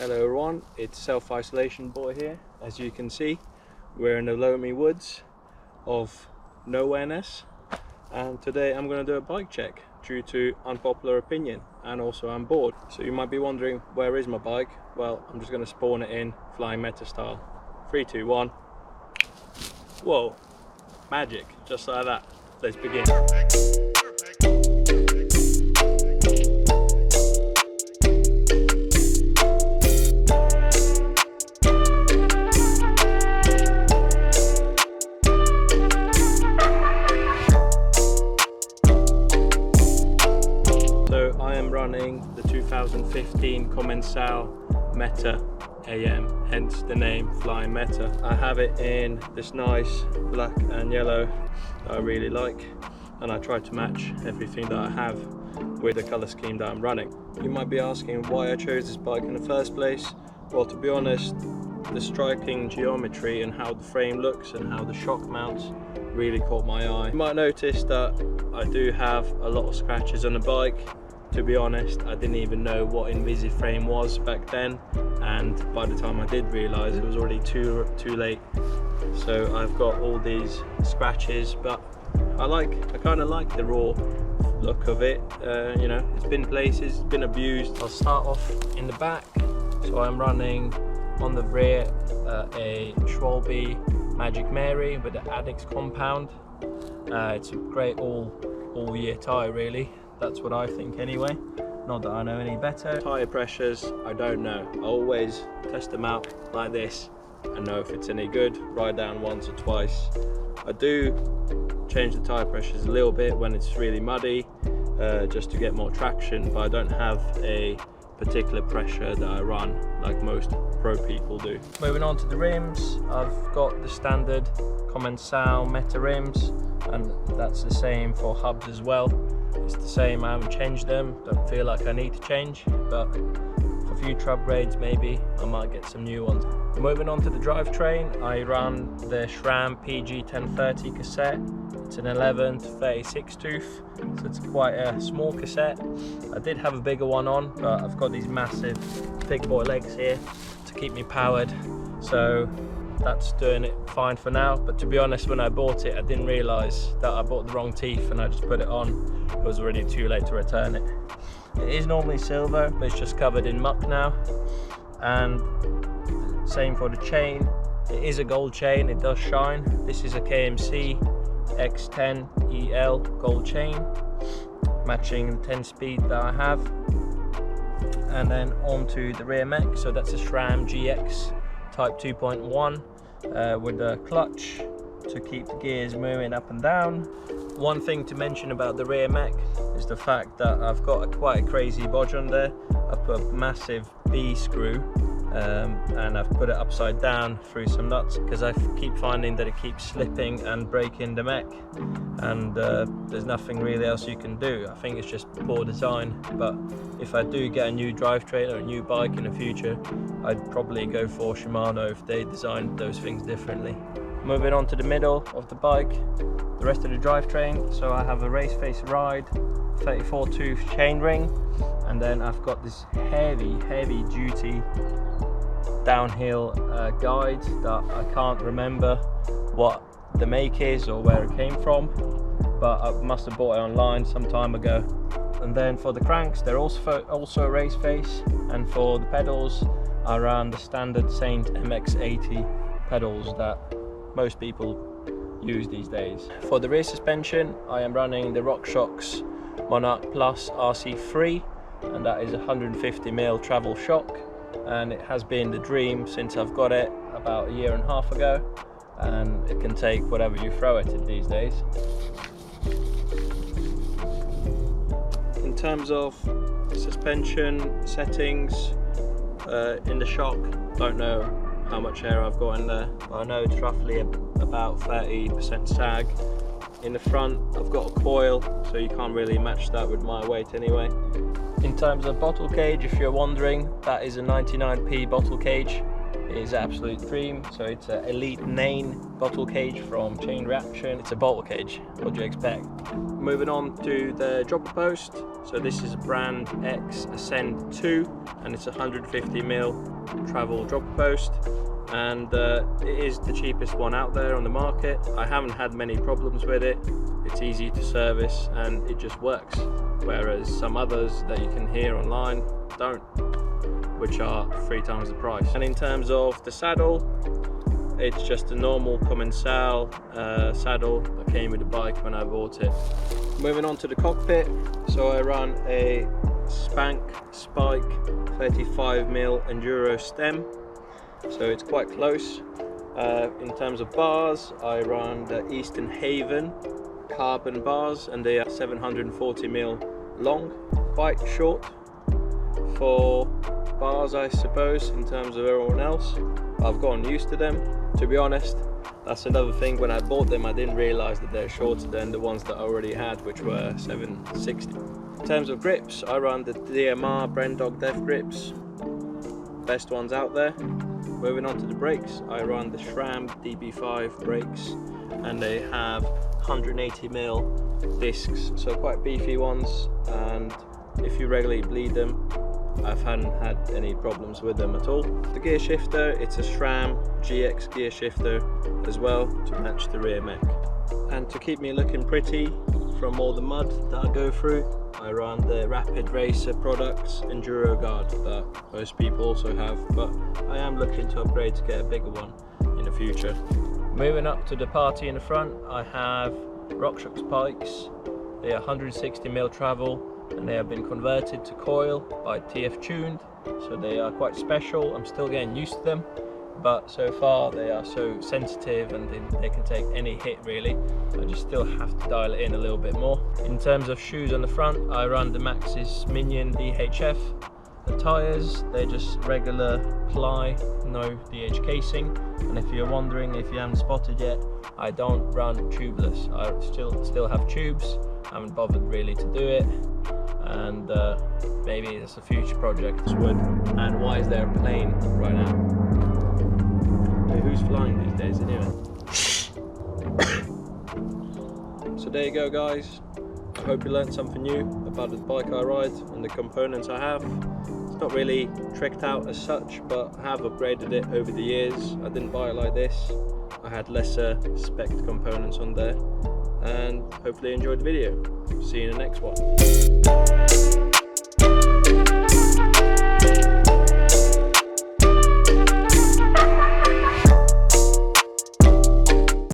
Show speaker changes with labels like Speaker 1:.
Speaker 1: Hello everyone, it's Self-Isolation Boy here. As you can see, we're in the loamy woods of nowhereness, and today I'm going to do a bike check due to unpopular opinion, and also I'm bored. So you might be wondering, where is my bike? Well, I'm just going to spawn it in Flyingmeta style. 3, 2, 1. Whoa, magic, just like that. Let's begin. Running the 2015 Commencal Meta AM, hence the name Flyingmeta. I have it in this nice black and yellow that I really like, and I try to match everything that I have with the color scheme that I'm running. You might be asking why I chose this bike in the first place. Well, to be honest, the striking geometry and how the frame looks and how the shock mounts really caught my eye. You might notice that I do have a lot of scratches on the bike. To be honest, I didn't even know what Invisiframe was back then, and by the time I did realise, it was already too late. So I've got all these scratches, but I kind of like the raw look of it. You know, it's been places, it's been abused. I'll start off in the back. So I'm running on the rear a SCHWALBE Magic Mary with the ADDIX compound. It's a great all year tyre really. That's what I think anyway, not that I know any better. Tyre pressures, I don't know. I always test them out like this and know if it's any good, ride down once or twice. I do change the tyre pressures a little bit when it's really muddy, just to get more traction, but I don't have a particular pressure that I run like most pro people do. Moving on to the rims, I've got the standard Commencal Meta rims, and that's the same for hubs as well. It's the same, I haven't changed them, don't feel like I need to change, but for future upgrades maybe I might get some new ones. Moving on to the drivetrain, I run the SRAM PG1030 cassette. It's an 11 to 36 tooth, so it's quite a small cassette. I did have a bigger one on, but I've got these massive big boy legs here to keep me powered, so that's doing it fine for now. But to be honest, when I bought it, I didn't realise that I bought the wrong teeth and I just put it on. It was already too late to return it. It is normally silver, but it's just covered in muck now. And same for the chain. It is a gold chain, it does shine. This is a KMC X10 EL gold chain, matching the 10 speed that I have. And then onto the rear mech, so that's a SRAM GX Type 2.1 with a clutch to keep the gears moving up and down. One thing to mention about the rear mech is the fact that I've got quite a crazy bodge on there. I put a massive B screw and I've put it upside down through some nuts, because I keep finding that it keeps slipping and breaking the mech, and there's nothing really else you can do. I think it's just poor design, but if I do get a new drivetrain or a new bike in the future, I'd probably go for Shimano if they designed those things differently. Moving on to the middle of the bike, the rest of the drivetrain. So I have a race face ride, 34 tooth chainring, and then I've got this heavy duty downhill guide that I can't remember what the make is or where it came from, but I must have bought it online some time ago. And then for the cranks, they're also a race face, and for the pedals I run the standard Saint MX80 pedals that most people use these days. For the rear suspension, I am running the ROCKSHOX MONARCH Plus RC3, and that is 150mm travel shock, and it has been the dream since I've got it about 1.5 years ago, and it can take whatever you throw at it these days. In terms of suspension settings, in the shock, don't know how much air I've got in there, but I know it's roughly about 30% sag. In the front, I've got a coil, so you can't really match that with my weight anyway. In terms of bottle cage, if you're wondering, that is a 99p bottle cage. is absolute cream. So it's an Elite Nane bottle cage from Chain Reaction. It's a bottle cage, what do you expect? Moving on to the dropper post. So this is a Brand X Ascend 2 and it's 150mm travel dropper post. And it is the cheapest one out there on the market. I haven't had many problems with it. It's easy to service and it just works. Whereas some others that you can hear online don't, which are 3 times the price. And in terms of the saddle, it's just a normal Commencal saddle that came with the bike when I bought it. Moving on to the cockpit, so I run a SPANK Spike 35mm Enduro stem, so it's quite close. In terms of bars, I run the Eastern Haven carbon bars and they are 740mm long, quite short for bars I suppose in terms of everyone else. I've gotten used to them, to be honest. That's another thing, when I bought them I didn't realise that they're shorter than the ones that I already had, which were 760. In terms of grips, I run the DMR Brendog Death grips, best ones out there. Moving on to the brakes, I run the SRAM DB5 brakes and they have 180mm discs, so quite beefy ones, and if you regularly bleed them, I haven't had any problems with them at all. The gear shifter, it's a SRAM GX gear shifter as well to match the rear mech. And to keep me looking pretty from all the mud that I go through, I run the Rapid Racer Products Enduro Guard that most people also have, but I am looking to upgrade to get a bigger one in the future. Moving up to the party in the front, I have ROCKSHOX pikes. They are 160mm travel and they have been converted to coil by TF Tuned, so they are quite special. I'm still getting used to them, but so far they are so sensitive and they can take any hit really. I just still have to dial it in a little bit more. In terms of shoes on the front, I run the Maxxis Minion DHF. The tyres, they're just regular ply, no DH casing. And if you're wondering, if you haven't spotted yet, I don't run tubeless. I still have tubes. I haven't bothered really to do it, and maybe it's a future project. And why is there a plane right now? Hey, who's flying these days anyway? So there you go guys, I hope you learned something new about the bike I ride and the components I have. It's not really tricked out as such, but I have upgraded it over the years. I didn't buy it like this, I had lesser spec components on there, and hopefully you enjoyed the video. See you in the next one.